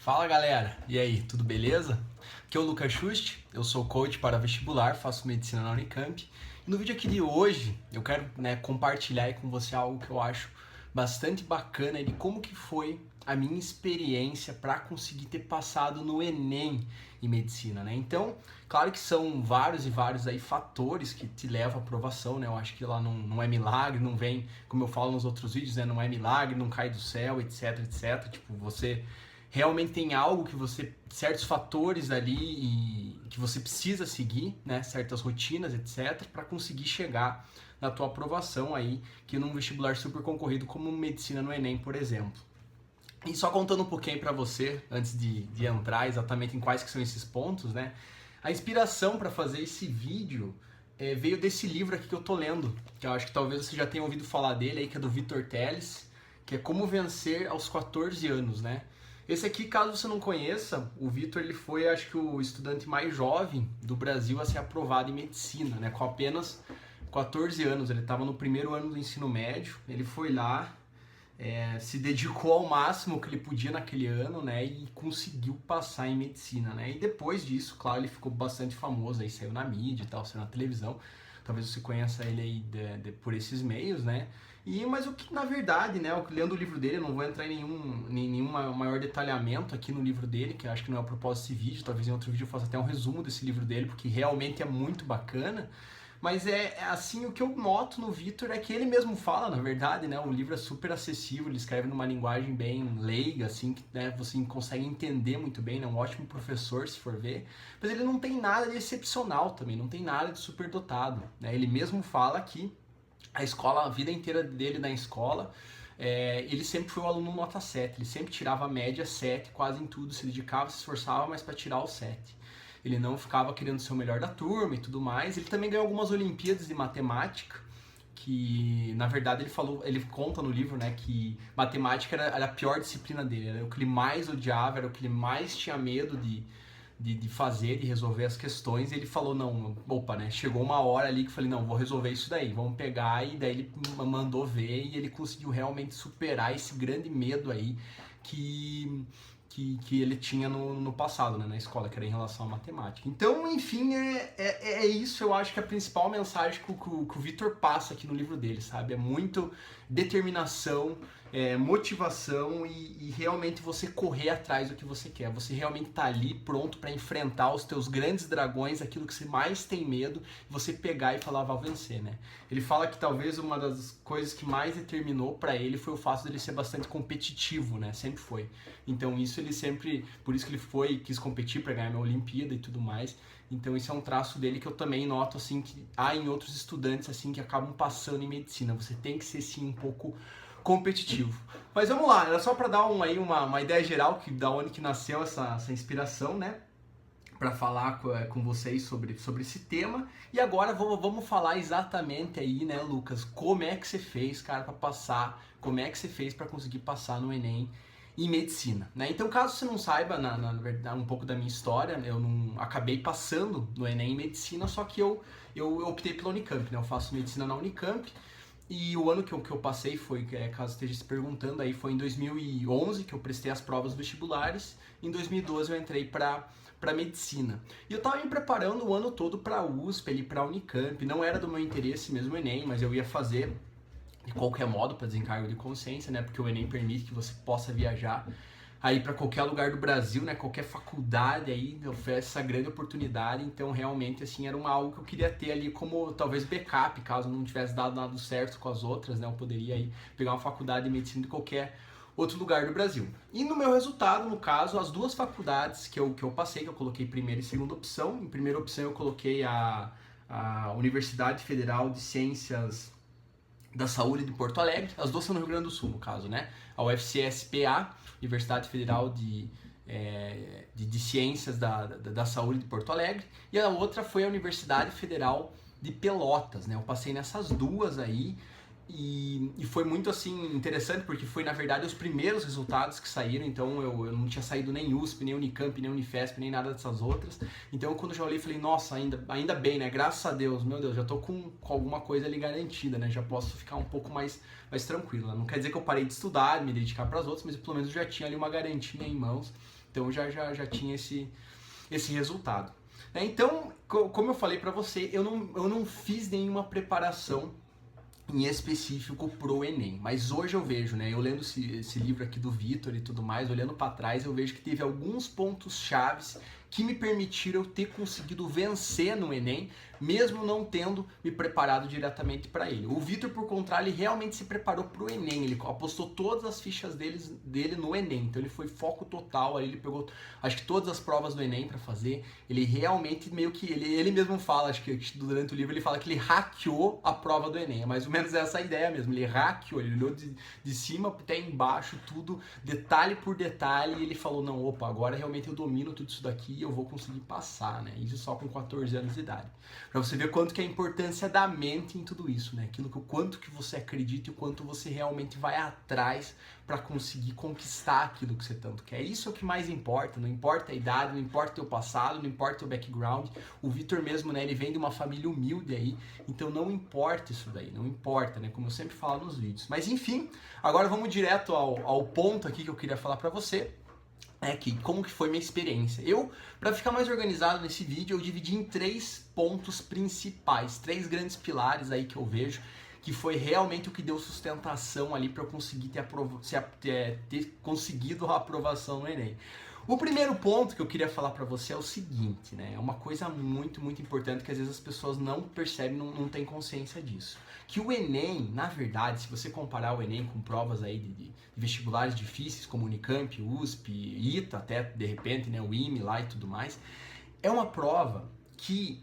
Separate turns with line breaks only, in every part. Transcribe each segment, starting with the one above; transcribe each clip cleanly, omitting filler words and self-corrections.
Fala galera, e aí, tudo beleza? Aqui é o Lucas Schuster, eu sou coach para vestibular, faço medicina na Unicamp. E no vídeo aqui de hoje eu quero compartilhar aí com você algo que eu acho bastante bacana de como que foi a minha experiência para conseguir ter passado no Enem em medicina, né? Então, claro que são vários e vários aí fatores que te levam à aprovação, né? Eu acho que lá não é milagre, não vem, como eu falo nos outros vídeos, né? Não é milagre, não cai do céu, etc, etc. Tipo, você realmente tem algo que você, certos fatores ali e que você precisa seguir, né, certas rotinas, etc, para conseguir chegar na tua aprovação aí, que num vestibular super concorrido como medicina no Enem, por exemplo. E só contando um pouquinho para você, antes de entrar exatamente em quais que são esses pontos, né, a inspiração para fazer esse vídeo veio desse livro aqui que eu tô lendo, que eu acho que talvez você já tenha ouvido falar dele aí, que é do Vitor Teles, que é Como Vencer aos 14 anos, né? Esse aqui, caso você não conheça, o Vitor ele foi, acho que, o estudante mais jovem do Brasil a ser aprovado em medicina, né? Com apenas 14 anos. Ele estava no primeiro ano do ensino médio, ele foi lá, se dedicou ao máximo que ele podia naquele ano, né? E conseguiu passar em medicina, né? E depois disso, claro, ele ficou bastante famoso, aí saiu na mídia e tal, saiu na televisão. Talvez você conheça ele aí por esses meios, né? Mas o que na verdade, né, lendo o livro dele, eu não vou entrar em nenhum maior detalhamento aqui no livro dele, que eu acho que não é o propósito desse vídeo, talvez em outro vídeo eu faça até um resumo desse livro dele, porque realmente é muito bacana. Mas assim, o que eu noto no Vitor é que ele mesmo fala, na verdade, né, o livro é super acessível, ele escreve numa linguagem bem leiga, assim, que né, você consegue entender muito bem, né, um ótimo professor, se for ver, mas ele não tem nada de excepcional também, não tem nada de superdotado, né, ele mesmo fala que a vida inteira dele na escola, ele sempre foi um aluno nota 7, ele sempre tirava a média 7 quase em tudo, se dedicava, se esforçava, mas para tirar o 7. Ele não ficava querendo ser o melhor da turma e tudo mais. Ele também ganhou algumas Olimpíadas de Matemática, que na verdade ele conta no livro, né, que matemática era a pior disciplina dele, era o que ele mais odiava, era o que ele mais tinha medo de fazer, de resolver as questões, e ele falou, não, opa, né, chegou uma hora ali que eu falei, não, vou resolver isso daí, vamos pegar, e daí ele mandou ver, e ele conseguiu realmente superar esse grande medo aí que ele tinha no passado, né, na escola, que era em relação à matemática. Então, enfim, é isso, eu acho que a principal mensagem que o Vitor passa aqui no livro dele, sabe, é muito determinação, motivação e realmente você correr atrás do que você quer. Você realmente tá ali pronto para enfrentar os teus grandes dragões, aquilo que você mais tem medo, você pegar e falar, vai vencer, né? Ele fala que talvez uma das coisas que mais determinou para ele foi o fato dele ser bastante competitivo, né? Sempre foi. Então isso ele sempre, por isso que ele quis competir para ganhar uma Olimpíada e tudo mais. Então isso é um traço dele que eu também noto assim que há em outros estudantes assim que acabam passando em medicina. Você tem que ser sim um pouco competitivo. Mas vamos lá, era só para dar uma ideia geral que da onde que nasceu essa inspiração, né? Para falar com vocês sobre esse tema. E agora vamos falar exatamente aí, né, Lucas, como é que você fez, cara, para passar, como é que você fez para conseguir passar no Enem em medicina, né? Então, caso você não saiba, na verdade, um pouco da minha história, eu não acabei passando no Enem em medicina, só que eu optei pela Unicamp, né? Eu faço medicina na Unicamp. E o ano que eu passei foi, caso esteja se perguntando, aí foi em 2011 que eu prestei as provas vestibulares. Em 2012 eu entrei para medicina. E eu estava me preparando o ano todo para a USP, ali para a Unicamp. Não era do meu interesse mesmo o Enem, mas eu ia fazer de qualquer modo para desencargo de consciência, né? Porque o Enem permite que você possa viajar aí para qualquer lugar do Brasil, né? Qualquer faculdade aí oferece essa grande oportunidade, então realmente assim era algo que eu queria ter ali como talvez backup, caso não tivesse dado nada certo com as outras, né? Eu poderia aí pegar uma faculdade de medicina de qualquer outro lugar do Brasil. E no meu resultado, no caso, as duas faculdades que eu passei, que eu coloquei primeira e segunda opção. Em primeira opção eu coloquei a Universidade Federal de Ciências da Saúde de Porto Alegre, as duas são no Rio Grande do Sul, no caso, né? A UFCSPA, Universidade Federal de Ciências da Saúde de Porto Alegre, e a outra foi a Universidade Federal de Pelotas, né? Eu passei nessas duas aí, e foi muito assim interessante porque foi na verdade os primeiros resultados que saíram, então eu não tinha saído nem USP, nem Unicamp, nem Unifesp, nem nada dessas outras. Então quando eu já olhei falei, nossa, ainda bem, né? Graças a Deus, meu Deus, já tô com alguma coisa ali garantida, né? Já posso ficar um pouco mais tranquilo, né? Não quer dizer que eu parei de estudar, me dedicar para as outras, mas pelo menos eu já tinha ali uma garantia em mãos. Então já tinha esse resultado. Então, como eu falei para você, eu não fiz nenhuma preparação em específico pro Enem, mas hoje eu vejo, né, eu lendo esse livro aqui do Vitor e tudo mais, olhando para trás, eu vejo que teve alguns pontos chaves que me permitiram eu ter conseguido vencer no Enem, mesmo não tendo me preparado diretamente para ele. O Vitor, por contrário, ele realmente se preparou para o Enem, ele apostou todas as fichas dele no Enem, então ele foi foco total, aí ele pegou, acho que todas as provas do Enem para fazer, ele realmente meio que, ele mesmo fala, acho que durante o livro ele fala que ele hackeou a prova do Enem, é mais ou menos essa a ideia mesmo, ele hackeou, ele olhou de cima até embaixo, tudo, detalhe por detalhe, e ele falou, não, opa, agora realmente eu domino tudo isso daqui, eu vou conseguir passar, né? Isso só com 14 anos de idade. Pra você ver quanto que é a importância da mente em tudo isso, né? O quanto que você acredita e o quanto você realmente vai atrás para conseguir conquistar aquilo que você tanto quer. Isso é o que mais importa, não importa a idade, não importa o teu passado, não importa o teu background. O Vitor mesmo, né, ele vem de uma família humilde aí, então não importa isso daí, não importa, né? Como eu sempre falo nos vídeos. Mas enfim, agora vamos direto ao ponto aqui que eu queria falar para você. Como que foi minha experiência. Para ficar mais organizado nesse vídeo, eu dividi em 3 pontos principais, 3 grandes pilares aí que eu vejo, que foi realmente o que deu sustentação ali para eu conseguir ter conseguido a aprovação no Enem. O primeiro ponto que eu queria falar para você é o seguinte, né? É uma coisa muito, muito importante que às vezes as pessoas não percebem, não têm consciência disso. Que o Enem, na verdade, se você comparar o Enem com provas aí de vestibulares difíceis como Unicamp, USP, ITA, até de repente, né, o IME lá e tudo mais, é uma prova que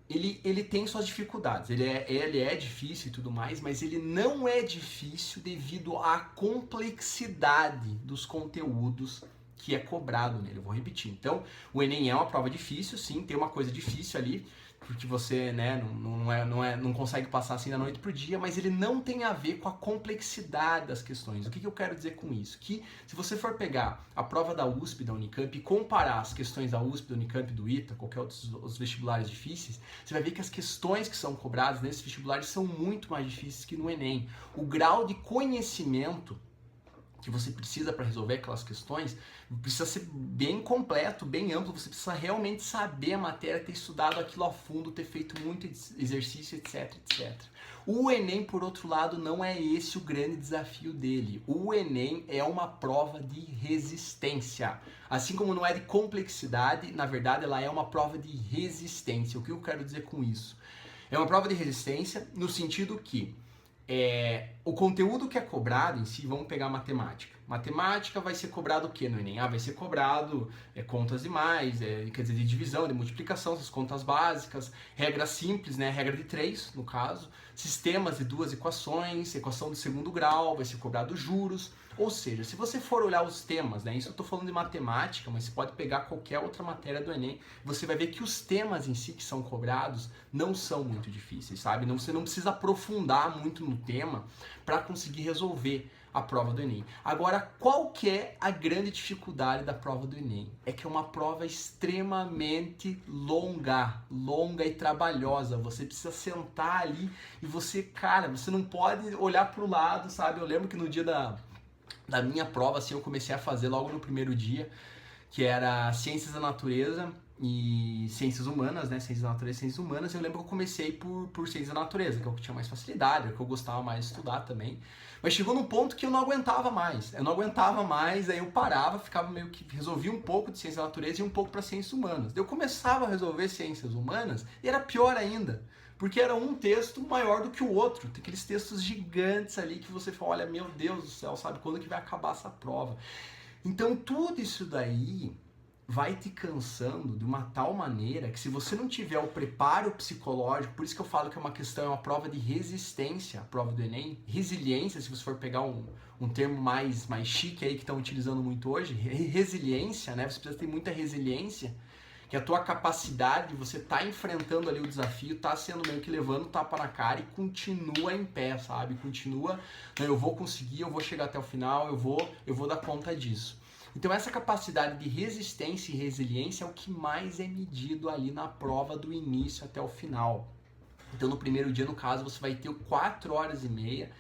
ele tem suas dificuldades, ele é difícil e tudo mais, mas ele não é difícil devido à complexidade dos conteúdos que é cobrado nele. Eu vou repetir. Então, o Enem é uma prova difícil, sim, tem uma coisa difícil ali, porque você, né, não consegue passar assim da noite pro dia, mas ele não tem a ver com a complexidade das questões. O que eu quero dizer com isso? Que se você for pegar a prova da USP, da Unicamp, e comparar as questões da USP, da Unicamp, do ITA, qualquer outros vestibulares difíceis, você vai ver que as questões que são cobradas nesses vestibulares são muito mais difíceis que no Enem. O grau de conhecimento que você precisa para resolver aquelas questões, precisa ser bem completo, bem amplo, você precisa realmente saber a matéria, ter estudado aquilo a fundo, ter feito muito exercício, etc, etc. O Enem, por outro lado, não é esse o grande desafio dele. O Enem é uma prova de resistência. Assim como não é de complexidade, na verdade ela é uma prova de resistência. O que eu quero dizer com isso? É uma prova de resistência no sentido que o conteúdo que é cobrado em si, vamos pegar matemática. Matemática vai ser cobrado o que no Enem? Vai ser cobrado contas de mais, quer dizer, de divisão, de multiplicação, essas contas básicas, regra simples, né? Regra de 3, no caso, sistemas de 2 equações, equação de segundo grau, vai ser cobrado juros. Ou seja, se você for olhar os temas, né? Isso eu estou falando de matemática, mas você pode pegar qualquer outra matéria do Enem, você vai ver que os temas em si que são cobrados não são muito difíceis, sabe? Você não precisa aprofundar muito no tema para conseguir resolver a prova do Enem. Agora, qual que é a grande dificuldade da prova do Enem? É que é uma prova extremamente longa e trabalhosa. Você precisa sentar ali e você não pode olhar para o lado, sabe? Eu lembro que no dia da minha prova, assim, eu comecei a fazer logo no primeiro dia, que era Ciências da Natureza e Ciências Humanas, né? Ciências da Natureza e Ciências Humanas. Eu lembro que eu comecei por Ciências da Natureza, que eu tinha mais facilidade, que eu gostava mais de estudar também. Mas chegou num ponto que eu não aguentava mais. Aí eu parava, ficava meio que... Resolvia um pouco de Ciências da Natureza e um pouco para Ciências Humanas. Daí eu começava a resolver Ciências Humanas e era pior ainda. Porque era um texto maior do que o outro. Tem aqueles textos gigantes ali que você fala, olha, meu Deus do céu, sabe? Quando que vai acabar essa prova? Então tudo isso daí vai te cansando de uma tal maneira que se você não tiver o preparo psicológico, por isso que eu falo que é uma prova de resistência, a prova do Enem, resiliência, se você for pegar um termo mais chique aí que estão utilizando muito hoje, resiliência, né? Você precisa ter muita resiliência, que a tua capacidade de você tá enfrentando ali o desafio, tá sendo meio que levando tapa na cara e continua em pé, sabe? Continua, eu vou conseguir, eu vou chegar até o final, eu vou dar conta disso. Então essa capacidade de resistência e resiliência é o que mais é medido ali na prova do início até o final. Então no primeiro dia, no caso, você vai ter 4 horas e meia,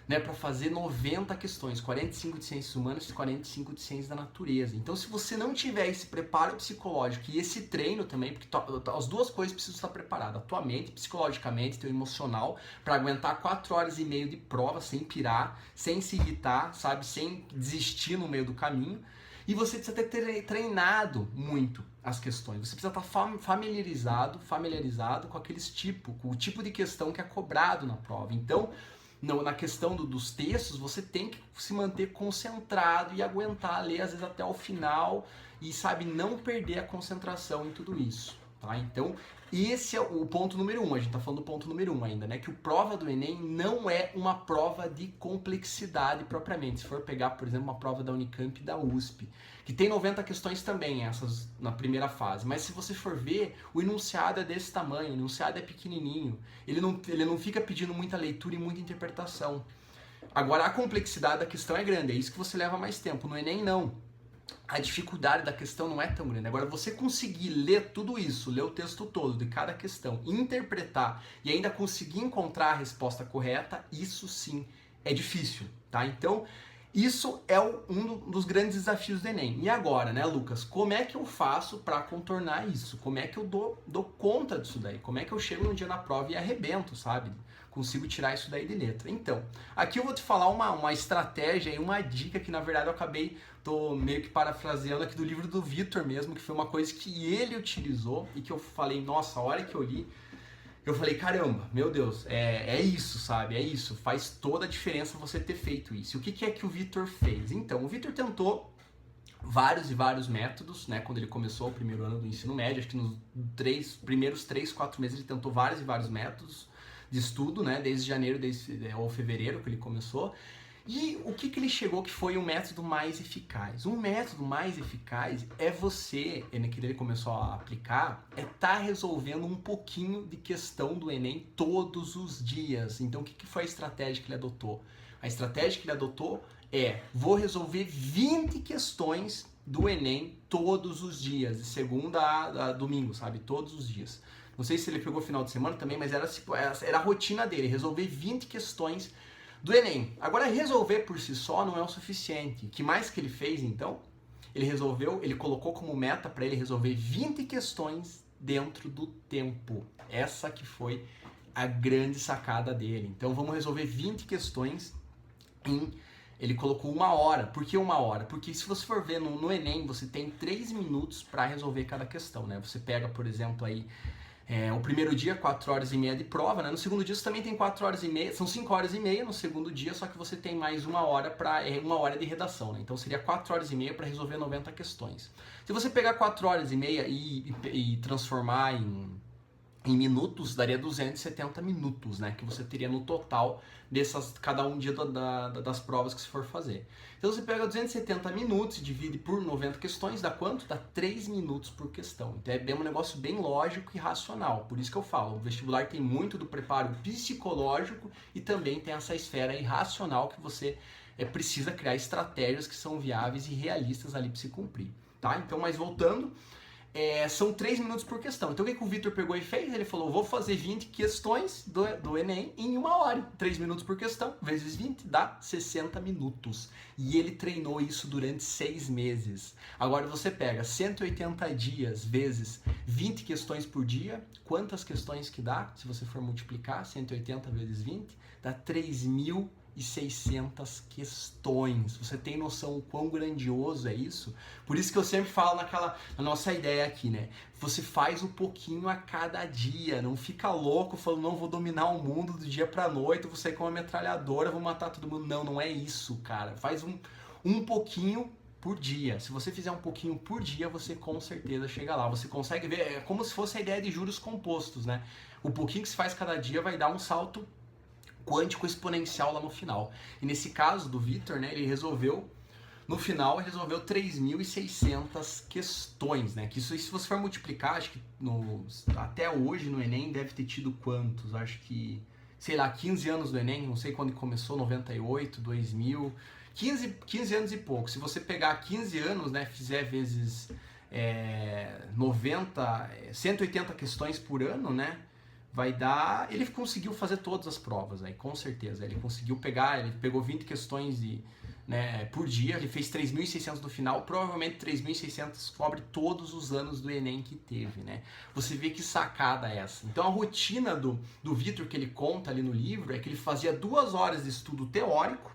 né, para fazer 90 questões, 45 de ciências humanas e 45 de ciências da natureza. Então, se você não tiver esse preparo psicológico e esse treino também, porque as duas coisas precisam estar preparadas, a tua mente, psicologicamente, teu emocional, para aguentar 4 horas e meia de prova sem pirar, sem se irritar, sabe, sem desistir no meio do caminho. E você precisa ter treinado muito as questões. Você precisa estar familiarizado com com o tipo de questão que é cobrado na prova. Então, na questão dos textos, você tem que se manter concentrado e aguentar ler, às vezes, até o final e, sabe, não perder a concentração em tudo isso, tá? Então, esse é o ponto número 1, a gente tá falando do ponto número 1 ainda, né? Que o prova do Enem não é uma prova de complexidade propriamente. Se for pegar, por exemplo, uma prova da Unicamp e da USP, que tem 90 questões também, essas na primeira fase, mas se você for ver, o enunciado é desse tamanho, o enunciado é pequenininho, ele não fica pedindo muita leitura e muita interpretação. Agora, a complexidade da questão é grande, é isso que você leva mais tempo. No Enem, não. A dificuldade da questão não é tão grande. Agora, você conseguir ler tudo isso, ler o texto todo de cada questão, interpretar e ainda conseguir encontrar a resposta correta, isso sim é difícil, tá? Então, isso é um dos grandes desafios do Enem. E agora, né, Lucas, como é que eu faço para contornar isso? Como é que eu dou conta disso daí? Como é que eu chego no dia na prova e arrebento, sabe? Consigo tirar isso daí de letra. Então, aqui eu vou te falar uma estratégia e uma dica que, na verdade, tô meio que parafraseando aqui do livro do Vitor mesmo, que foi uma coisa que ele utilizou e que eu falei, nossa, a hora que eu li, eu falei, caramba, meu Deus, é isso, sabe? É isso, faz toda a diferença você ter feito isso. E o que é que o Vitor fez? Então, o Vitor tentou vários e vários métodos, né? Quando ele começou o primeiro ano do ensino médio, acho que nos primeiros 3, 4 meses ele tentou vários e vários métodos de estudo, né? Desde janeiro ou fevereiro que ele começou. E o que ele chegou que foi o método mais eficaz? Um método mais eficaz é você, que ele começou a aplicar, tá resolvendo um pouquinho de questão do Enem todos os dias. Então, o que foi a estratégia que ele adotou? A estratégia que ele adotou vou resolver 20 questões do Enem todos os dias, de segunda a domingo, sabe? Todos os dias. Não sei se ele pegou final de semana também, mas era a rotina dele, resolver 20 questões do Enem. Agora, resolver por si só não é o suficiente. O que mais que ele fez, então? Ele colocou como meta para ele resolver 20 questões dentro do tempo. Essa que foi a grande sacada dele. Então, vamos resolver 20 questões ele colocou 1 hora. Por que 1 hora? Porque se você for ver no Enem, você tem 3 minutos para resolver cada questão, né? Você pega, por exemplo, aí o primeiro dia, 4 horas e meia de prova, né? No segundo dia você também tem 4 horas e meia, são 5 horas e meia no segundo dia, só que você tem mais 1 hora uma hora de redação, né? Então seria 4 horas e meia para resolver 90 questões. Se você pegar 4 horas e meia e transformar em minutos, daria 270 minutos, né? Que você teria no total cada um dia das provas que você for fazer. Então você pega 270 minutos e divide por 90 questões, dá quanto? Dá 3 minutos por questão. Então é um negócio bem lógico e racional. Por isso que eu falo, o vestibular tem muito do preparo psicológico e também tem essa esfera aí racional que você precisa criar estratégias que são viáveis e realistas ali para se cumprir, tá? Então, mas voltando, são 3 minutos por questão. Então o que o Vitor pegou e fez? Ele falou, vou fazer 20 questões do Enem em 1 hora. 3 minutos por questão, vezes 20, dá 60 minutos. E ele treinou isso durante 6 meses. Agora você pega 180 dias vezes 20 questões por dia. Quantas questões que dá? Se você for multiplicar 180 vezes 20, dá 3.600 questões. Você tem noção o quão grandioso é isso? Por isso que eu sempre falo na nossa ideia aqui, né? Você faz um pouquinho a cada dia, não fica louco falando, não, vou dominar o mundo do dia pra noite, vou sair com uma metralhadora, vou matar todo mundo. Não, não é isso, cara. Faz um pouquinho por dia. Se você fizer um pouquinho por dia, você com certeza chega lá. Você consegue ver, é como se fosse a ideia de juros compostos, né? O pouquinho que se faz cada dia vai dar um salto quântico exponencial lá no final. E nesse caso do Vitor, né, no final, resolveu 3.600 questões, né? Que isso, se você for multiplicar, acho que até hoje no Enem deve ter tido quantos? Acho que, sei lá, 15 anos do Enem, não sei quando começou, 98, 2000, 15 anos e pouco. Se você pegar 15 anos, né, fizer vezes 180 questões por ano, né? vai dar... Ele conseguiu fazer todas as provas aí, com certeza. Ele conseguiu pegar, ele pegou 20 questões por dia, ele fez 3.600 no final, provavelmente 3.600 cobre todos os anos do Enem que teve, né? Você vê que sacada é essa. Então a rotina do Vitor que ele conta ali no livro é que ele fazia 2 horas de estudo teórico,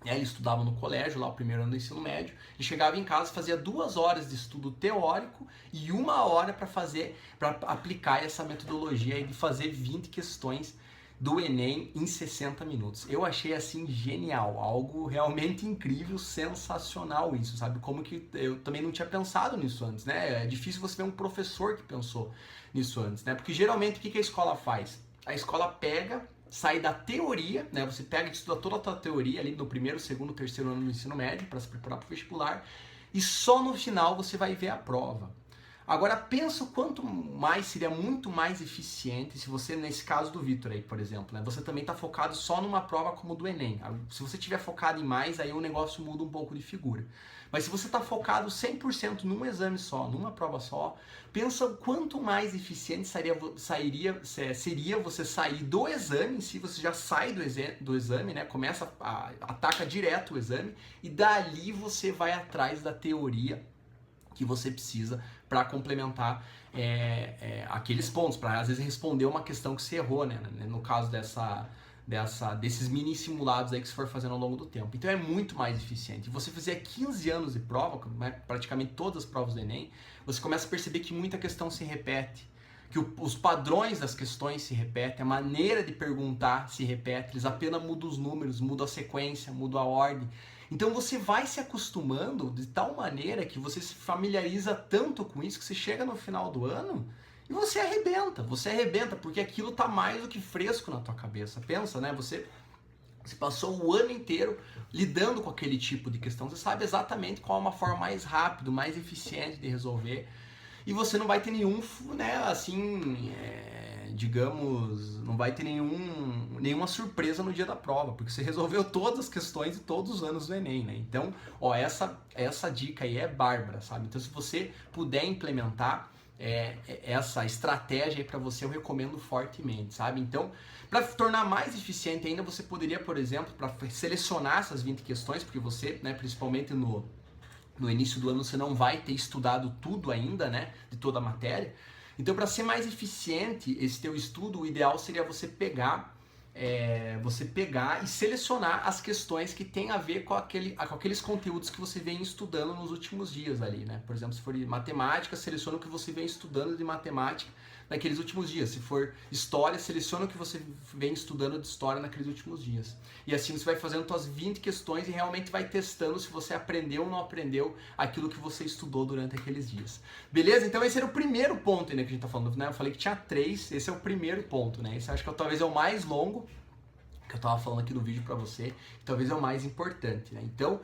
né? Ele estudava no colégio, lá o primeiro ano do ensino médio, ele chegava em casa, fazia 2 horas de estudo teórico e 1 hora para aplicar essa metodologia aí de fazer 20 questões do Enem em 60 minutos. Eu achei assim genial, algo realmente incrível, sensacional isso, sabe? Como que eu também não tinha pensado nisso antes, né? É difícil você ver um professor que pensou nisso antes, né? Porque geralmente o que a escola faz? A escola pega, sai da teoria, né? Você pega e estuda toda a tua teoria ali no primeiro, segundo, terceiro ano do ensino médio para se preparar para o vestibular e só no final você vai ver a prova. Agora pensa o quanto mais seria muito mais eficiente se você, nesse caso do Vitor aí, por exemplo, né, você também está focado só numa prova como do Enem. Se você estiver focado em mais, aí o negócio muda um pouco de figura. Mas se você está focado 100% num exame só, numa prova só, pensa o quanto mais eficiente seria você sair do exame em si, você já sai do exame, né, ataca direto o exame e dali você vai atrás da teoria que você precisa para complementar aqueles pontos, para às vezes responder uma questão que você errou, né? No caso desses mini simulados aí que você for fazendo ao longo do tempo. Então é muito mais eficiente. Você fizer 15 anos de prova, né, praticamente todas as provas do Enem, você começa a perceber que muita questão se repete, que os padrões das questões se repetem, a maneira de perguntar se repete, eles apenas mudam os números, mudam a sequência, mudam a ordem. Então você vai se acostumando de tal maneira que você se familiariza tanto com isso que você chega no final do ano e você arrebenta, porque aquilo está mais do que fresco na tua cabeça. Pensa, né? Você passou o ano inteiro lidando com aquele tipo de questão, você sabe exatamente qual é uma forma mais rápida, mais eficiente de resolver. E você não vai ter nenhum, né, assim, digamos, não vai ter nenhuma surpresa no dia da prova, porque você resolveu todas as questões de todos os anos do Enem, né? Então, ó, essa dica aí é bárbara, sabe? Então, se você puder implementar essa estratégia aí para você, eu recomendo fortemente, sabe? Então, para tornar mais eficiente ainda, você poderia, por exemplo, para selecionar essas 20 questões, porque você, né, principalmente no início do ano você não vai ter estudado tudo ainda, né, de toda a matéria. Então, para ser mais eficiente esse teu estudo, o ideal seria você pegar e selecionar as questões que tem a ver com aqueles conteúdos que você vem estudando nos últimos dias ali, né? Por exemplo, se for de matemática, seleciona o que você vem estudando de matemática naqueles últimos dias. Se for história, seleciona o que você vem estudando de história naqueles últimos dias. E assim você vai fazendo suas 20 questões e realmente vai testando se você aprendeu ou não aprendeu aquilo que você estudou durante aqueles dias. Beleza? Então esse era o primeiro ponto ainda que a gente tá falando, né? Eu falei que tinha 3, esse é o primeiro ponto, né? Esse acho que talvez é o mais longo que eu tava falando aqui no vídeo pra você, que talvez é o mais importante, né? Então,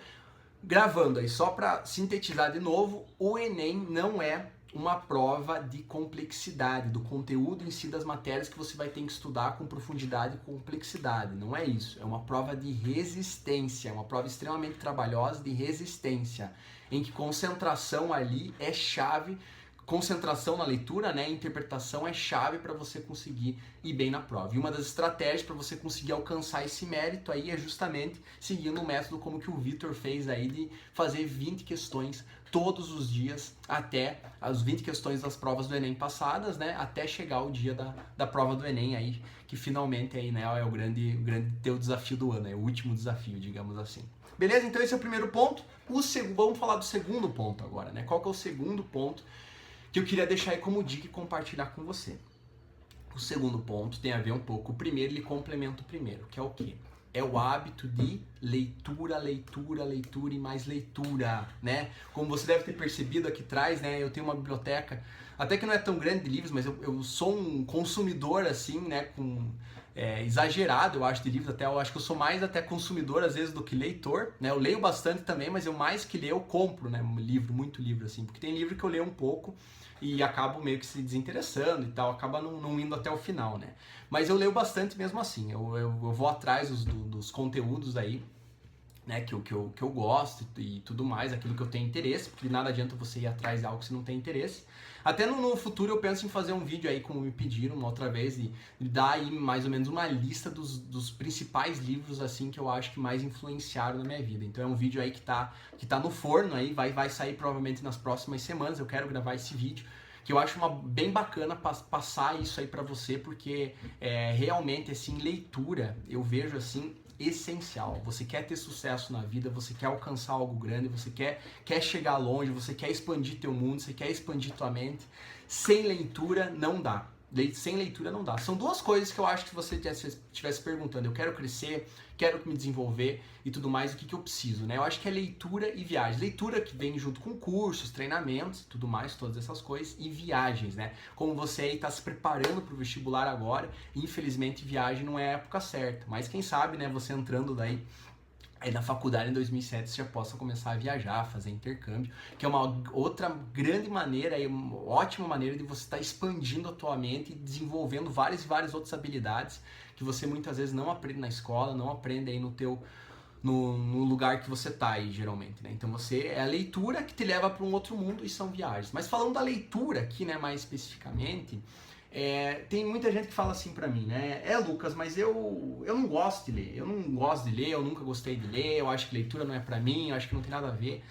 gravando aí, só para sintetizar de novo, o Enem não é uma prova de complexidade, do conteúdo em si das matérias que você vai ter que estudar com profundidade e complexidade. Não é isso. É uma prova de resistência, uma prova extremamente trabalhosa de resistência, em que concentração ali é chave, concentração na leitura, né, interpretação é chave para você conseguir ir bem na prova. E uma das estratégias para você conseguir alcançar esse mérito aí é justamente seguindo um método como que o Vitor fez aí de fazer 20 questões todos os dias até as 20 questões das provas do Enem passadas, né, até chegar o dia da prova do Enem aí, que finalmente aí, né, é o grande teu desafio do ano, é o último desafio, digamos assim. Beleza? Então esse é o primeiro ponto. Vamos falar do segundo ponto agora, né? Qual que é o segundo ponto que eu queria deixar aí como dica e compartilhar com você? O segundo ponto tem a ver um pouco, o primeiro ele complementa o primeiro, que é o quê? É o hábito de leitura, leitura, leitura e mais leitura, né? Como você deve ter percebido aqui atrás, né? Eu tenho uma biblioteca, até que não é tão grande de livros, mas eu sou um consumidor, assim, né? Exagerado, eu acho, de livros. Eu acho que eu sou mais até consumidor, às vezes, do que leitor, né? Eu leio bastante também, mas eu mais que ler, eu compro, né? Muito livro, assim. Porque tem livro que eu leio um pouco e acabo meio que se desinteressando e tal, acaba não indo até o final, né? Mas eu leio bastante mesmo assim, eu vou atrás dos conteúdos aí né, que eu gosto e tudo mais, aquilo que eu tenho interesse, porque nada adianta você ir atrás de algo que você não tem interesse. Até no futuro eu penso em fazer um vídeo aí, como me pediram uma outra vez, e dar aí mais ou menos uma lista dos principais livros, assim, que eu acho que mais influenciaram na minha vida. Então é um vídeo aí que tá no forno aí, vai sair provavelmente nas próximas semanas, eu quero gravar esse vídeo, que eu acho bem bacana passar isso aí pra você, porque realmente, assim, leitura, eu vejo, assim, essencial. Você quer ter sucesso na vida, você quer alcançar algo grande, você quer chegar longe, você quer expandir teu mundo, você quer expandir tua mente. Sem leitura não dá. Sem leitura não dá. São duas coisas que eu acho que você estivesse perguntando. Eu quero crescer, quero me desenvolver e tudo mais, o que eu preciso, né? Eu acho que é leitura e viagem. Leitura que vem junto com cursos, treinamentos, tudo mais, todas essas coisas, e viagens, né? Como você aí está se preparando para o vestibular agora, infelizmente viagem não é a época certa, mas quem sabe, né, você entrando daí aí na faculdade em 2007 você já possa começar a viajar, fazer intercâmbio, que é uma outra grande maneira e uma ótima maneira de você estar expandindo a tua mente e desenvolvendo várias e várias outras habilidades que você muitas vezes não aprende na escola, não aprende aí no lugar que você tá aí, geralmente, né? Então é a leitura que te leva para um outro mundo e são viagens. Mas falando da leitura aqui, né, mais especificamente, tem muita gente que fala assim pra mim, né? Lucas, mas eu não gosto de ler. Eu não gosto de ler, eu nunca gostei de ler, eu acho que leitura não é pra mim, eu acho que não tem nada a ver.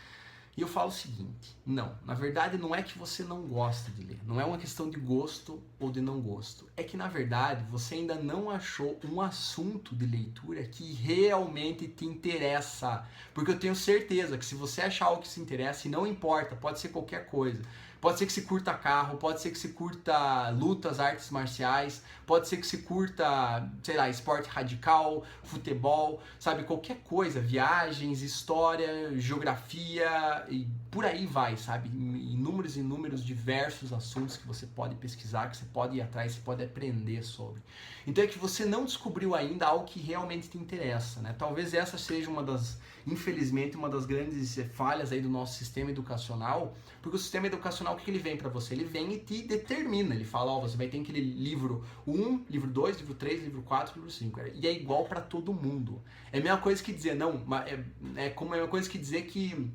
E eu falo o seguinte, não, na verdade não é que você não gosta de ler, não é uma questão de gosto ou de não gosto, é que na verdade você ainda não achou um assunto de leitura que realmente te interessa, porque eu tenho certeza que se você achar algo que se interessa, e não importa, pode ser qualquer coisa, pode ser que se curta carro, pode ser que se curta lutas, artes marciais, pode ser que se curta, sei lá, esporte radical, futebol, sabe, qualquer coisa, viagens, história, geografia e por aí vai, sabe, inúmeros e inúmeros diversos assuntos que você pode pesquisar, que você pode ir atrás, você pode aprender sobre. Então é que você não descobriu ainda algo que realmente te interessa, né? Talvez essa seja infelizmente, uma das grandes falhas aí do nosso sistema educacional, porque o sistema educacional, o que ele vem para você? Ele vem e te determina, ele fala, ó, você vai ter aquele livro 1, livro 2, livro 3, livro 4, livro 5, e é igual para todo mundo. É a mesma coisa que dizer, não, é como a mesma coisa que dizer que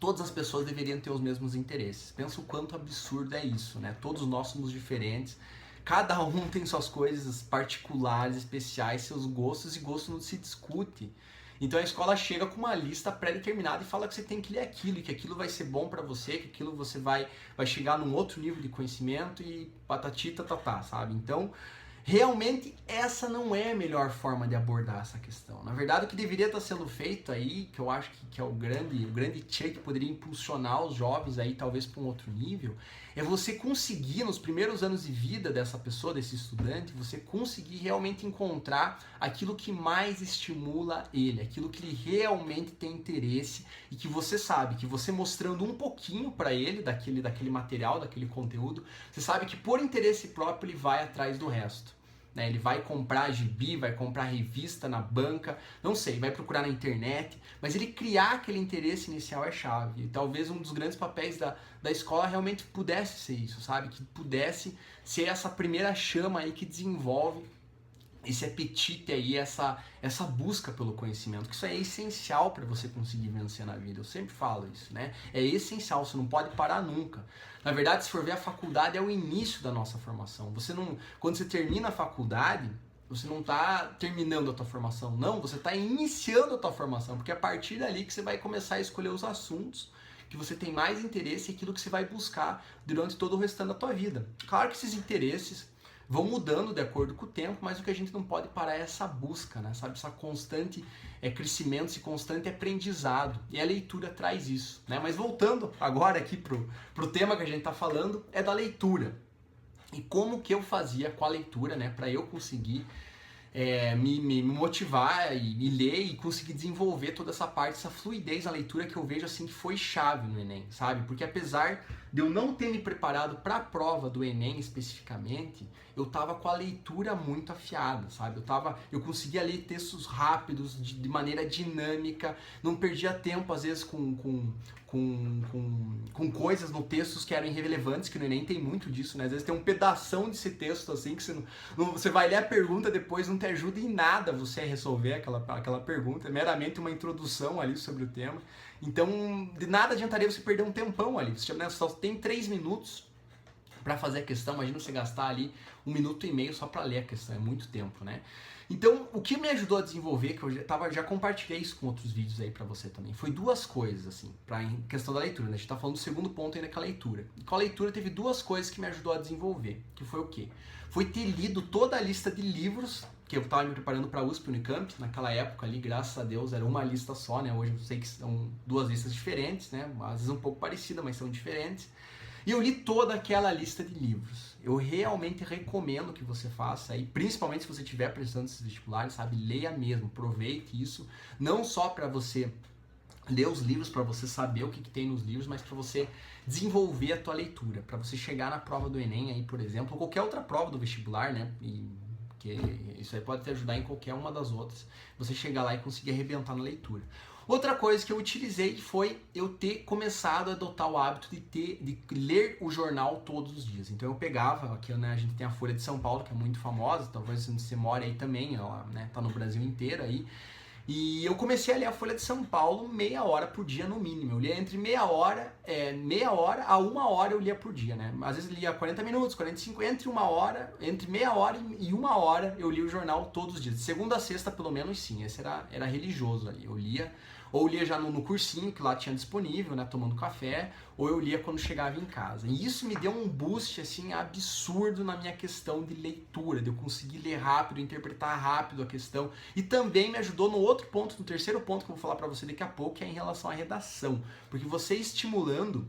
todas as pessoas deveriam ter os mesmos interesses. Pensa o quanto absurdo é isso, né? Todos nós somos diferentes, cada um tem suas coisas particulares, especiais, seus gostos, e gosto não se discute. Então a escola chega com uma lista pré-determinada e fala que você tem que ler aquilo, e que aquilo vai ser bom pra você, que aquilo você vai chegar num outro nível de conhecimento e patati tatatá, sabe? Então, realmente essa não é a melhor forma de abordar essa questão. Na verdade, o que deveria estar sendo feito aí, que eu acho que é o grande tchan que poderia impulsionar os jovens aí talvez para um outro nível, é você conseguir nos primeiros anos de vida dessa pessoa, desse estudante, você conseguir realmente encontrar aquilo que mais estimula ele, aquilo que ele realmente tem interesse e que você sabe, que você mostrando um pouquinho para ele daquele material, daquele conteúdo, você sabe que por interesse próprio ele vai atrás do resto. Né? Ele vai comprar gibi, vai comprar revista na banca, não sei, vai procurar na internet, mas ele criar aquele interesse inicial é chave. E talvez um dos grandes papéis da escola realmente pudesse ser isso, sabe? Que pudesse ser essa primeira chama aí que desenvolve esse apetite aí, essa busca pelo conhecimento, que isso é essencial para você conseguir vencer na vida. Eu sempre falo isso, né? É essencial, você não pode parar nunca. Na verdade, se for ver, a faculdade é o início da nossa formação. Quando você termina a faculdade, você não está terminando a tua formação, não, você está iniciando a tua formação, porque é a partir dali que você vai começar a escolher os assuntos que você tem mais interesse e aquilo que você vai buscar durante todo o restante da tua vida. Claro que esses interesses vão mudando de acordo com o tempo, mas o que a gente não pode parar é essa busca, né? Sabe? Essa constante crescimento, esse constante aprendizado. E a leitura traz isso, né? Mas voltando agora aqui pro tema que a gente está falando, é da leitura. E como que eu fazia com a leitura, né? Para eu conseguir me motivar e ler e conseguir desenvolver toda essa parte, essa fluidez na leitura que eu vejo assim que foi chave no Enem, sabe? Porque apesar de eu não ter me preparado para a prova do Enem especificamente, eu tava com a leitura muito afiada, sabe? Eu conseguia ler textos rápidos, de maneira dinâmica, não perdia tempo às vezes com com coisas no texto que eram irrelevantes, que no Enem tem muito disso, né? Às vezes tem um pedação desse texto assim que você vai ler a pergunta, depois não te ajuda em nada você a resolver aquela pergunta, é meramente uma introdução ali sobre o tema. Então, de nada adiantaria você perder um tempão ali. Você só tem 3 minutos para fazer a questão, imagina você gastar ali 1 minuto e meio só para ler a questão, é muito tempo, né? Então, o que me ajudou a desenvolver, que eu já compartilhei isso com outros vídeos aí pra você também, foi 2 coisas, assim, pra questão da leitura, né? A gente tá falando do segundo ponto ainda, que é a leitura. E com a leitura teve 2 coisas que me ajudou a desenvolver, que foi o quê? Foi ter lido toda a lista de livros, que eu tava me preparando pra USP, Unicamp, naquela época ali, graças a Deus, era uma lista só, né? Hoje eu sei que são 2 listas diferentes, né? Às vezes um pouco parecidas, mas são diferentes. E eu li toda aquela lista de livros. Eu realmente recomendo que você faça aí, principalmente se você estiver prestando esses vestibulares, sabe? Leia mesmo, aproveite isso, não só para você ler os livros, para você saber o que tem nos livros, mas para você desenvolver a tua leitura, para você chegar na prova do Enem aí, por exemplo, ou qualquer outra prova do vestibular, né? Que isso aí pode te ajudar em qualquer uma das outras, você chegar lá e conseguir arrebentar na leitura. Outra coisa que eu utilizei foi eu ter começado a adotar o hábito de ler o jornal todos os dias. Então eu pegava, aqui né, a gente tem a Folha de São Paulo, que é muito famosa, talvez você mora aí também, ela né, tá no Brasil inteiro aí. E eu comecei a ler a Folha de São Paulo meia hora por dia no mínimo. Eu lia entre meia hora a 1 hora eu lia por dia, né? Às vezes eu lia 40 minutos, 45, entre meia hora e 1 hora eu lia o jornal todos os dias. De segunda a sexta, pelo menos, sim. Esse era religioso ali. Eu lia, ou lia já no cursinho, que lá tinha disponível, né? Tomando café, ou eu lia quando chegava em casa. E isso me deu um boost, assim, absurdo na minha questão de leitura, de eu conseguir ler rápido, interpretar rápido a questão. E também me ajudou no outro ponto, no terceiro ponto que eu vou falar pra você daqui a pouco, que é em relação à redação. Porque você estimulando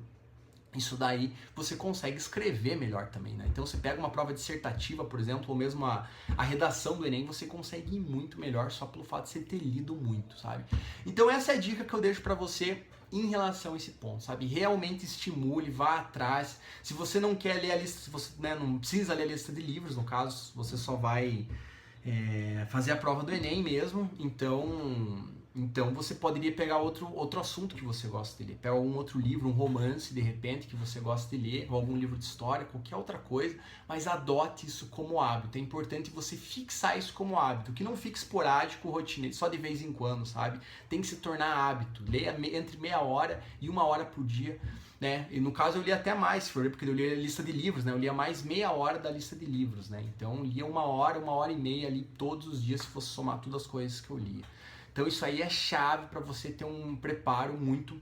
isso daí, você consegue escrever melhor também, né? Então você pega uma prova dissertativa, por exemplo, ou mesmo a redação do Enem, você consegue ir muito melhor só pelo fato de você ter lido muito, sabe? Então essa é a dica que eu deixo pra você em relação a esse ponto, sabe? Realmente estimule, vá atrás. Se você não quer ler a lista, se você né, não precisa ler a lista de livros, no caso, você só vai fazer a prova do Enem mesmo, então você poderia pegar outro assunto que você gosta de ler. Pega algum outro livro, um romance, de repente, que você gosta de ler, ou algum livro de história, qualquer outra coisa, mas adote isso como hábito. É importante você fixar isso como hábito, que não fique esporádico, rotineiro, só de vez em quando, sabe? Tem que se tornar hábito. Leia entre meia hora e 1 hora por dia, né? E no caso eu lia até mais, porque eu lia a lista de livros, né? Eu lia mais meia hora da lista de livros, né? Então eu lia 1 hora e meia ali todos os dias, se fosse somar todas as coisas que eu lia. Então isso aí é chave para você ter um preparo muito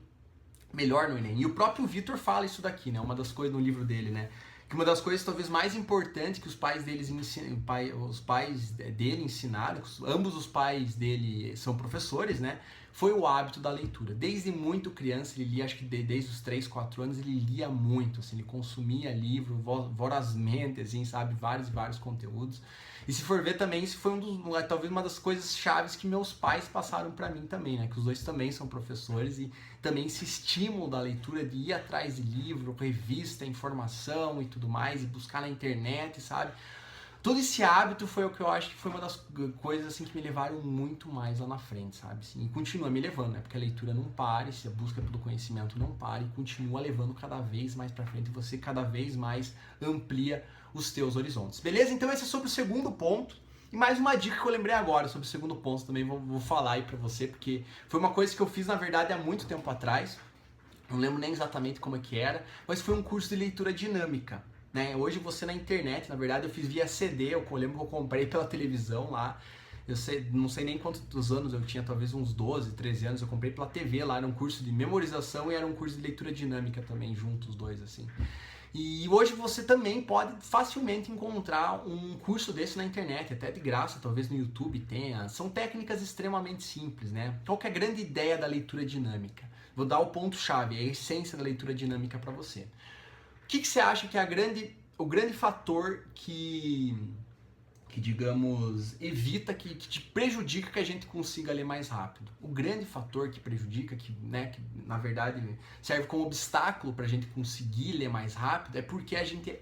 melhor no Enem. E o próprio Vitor fala isso daqui, né? Uma das coisas no livro dele, né? Que uma das coisas talvez mais importantes que os pais dele ensinaram, ambos os pais dele são professores, né? Foi o hábito da leitura. Desde muito criança, ele lia, acho que desde os 3, 4 anos, ele lia muito, assim, ele consumia livro vorazmente, assim, sabe? Vários e vários conteúdos. E se for ver também, isso foi talvez uma das coisas chaves que meus pais passaram para mim também, né? Que os dois também são professores e também esse estímulo da leitura de ir atrás de livro, revista, informação e tudo mais, e buscar na internet, sabe? Todo esse hábito foi o que eu acho que foi uma das coisas assim que me levaram muito mais lá na frente, sabe? Assim, e continua me levando, né? Porque a leitura não para, se a busca pelo conhecimento não para e continua levando cada vez mais para frente, você cada vez mais amplia os teus horizontes. Beleza? Então esse é sobre o segundo ponto. E mais uma dica que eu lembrei agora sobre o segundo ponto também vou falar aí pra você, porque foi uma coisa que eu fiz na verdade há muito tempo atrás. Não lembro nem exatamente como é que era, mas foi um curso de leitura dinâmica. Né? Hoje você na internet, na verdade eu fiz via CD, eu lembro que eu comprei pela televisão lá, não sei nem quantos anos eu tinha, talvez uns 12, 13 anos, eu comprei pela TV lá, era um curso de memorização e era um curso de leitura dinâmica também, juntos os dois assim. E hoje você também pode facilmente encontrar um curso desse na internet, até de graça, talvez no YouTube tenha. São técnicas extremamente simples, né? Qual que é a grande ideia da leitura dinâmica? Vou dar o ponto-chave, a essência da leitura dinâmica para você. O que você acha que é o grande fator que digamos, evita, que te prejudica que a gente consiga ler mais rápido? O grande fator que prejudica, que na verdade serve como obstáculo para a gente conseguir ler mais rápido, é porque a gente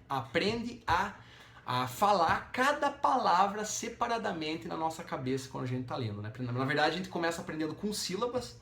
aprende a falar cada palavra separadamente na nossa cabeça quando a gente está lendo. Né? Na verdade, a gente começa aprendendo com sílabas,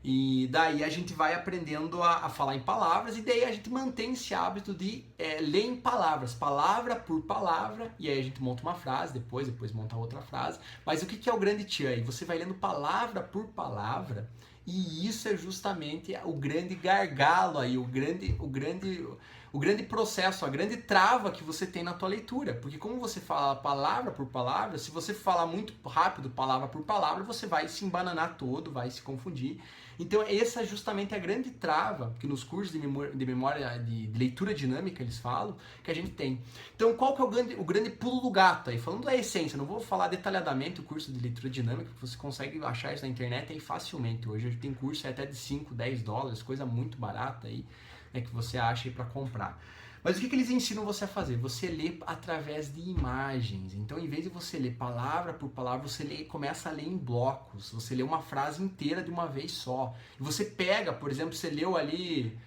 E daí a gente vai aprendendo a falar em palavras e daí a gente mantém esse hábito de ler em palavras, palavra por palavra, e aí a gente monta uma frase, depois monta outra frase. Mas o que é o grande tchan aí? Você vai lendo palavra por palavra e isso é justamente o grande gargalo aí, o grande processo, a grande trava que você tem na tua leitura. Porque como você fala palavra por palavra, se você falar muito rápido, palavra por palavra, você vai se embananar todo, vai se confundir. Então essa é justamente a grande trava que nos cursos de memória de leitura dinâmica eles falam, que a gente tem. Então qual que é o grande pulo do gato aí? Falando da essência, não vou falar detalhadamente o curso de leitura dinâmica, porque você consegue achar isso na internet aí facilmente. Hoje tem curso até de 5, 10 dólares, coisa muito barata aí, que você acha aí para comprar. Mas o que eles ensinam você a fazer? Você lê através de imagens. Então, em vez de você ler palavra por palavra, você começa a ler em blocos. Você lê uma frase inteira de uma vez só. E você pega, por exemplo, você leu ali,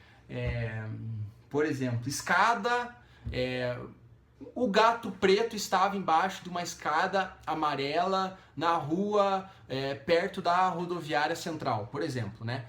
por exemplo, escada... O gato preto estava embaixo de uma escada amarela na rua perto da rodoviária central, por exemplo, né?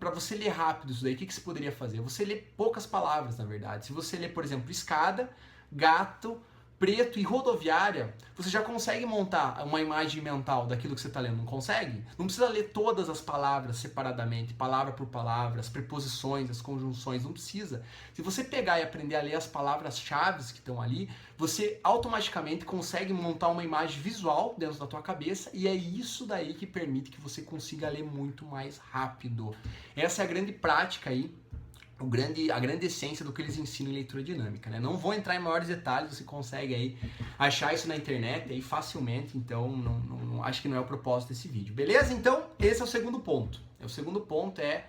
Para você ler rápido isso daí, o que você poderia fazer? Você lê poucas palavras, na verdade. Se você ler, por exemplo, escada, gato, preto e rodoviária, você já consegue montar uma imagem mental daquilo que você está lendo, não consegue? Não precisa ler todas as palavras separadamente, palavra por palavra, as preposições, as conjunções, não precisa. Se você pegar e aprender a ler as palavras-chave que estão ali, você automaticamente consegue montar uma imagem visual dentro da tua cabeça e é isso daí que permite que você consiga ler muito mais rápido. Essa é a grande prática aí, a grande essência do que eles ensinam em leitura dinâmica, né? Não vou entrar em maiores detalhes, você consegue aí achar isso na internet aí facilmente, então acho que não é o propósito desse vídeo, beleza? Então, esse é o segundo ponto. O segundo ponto é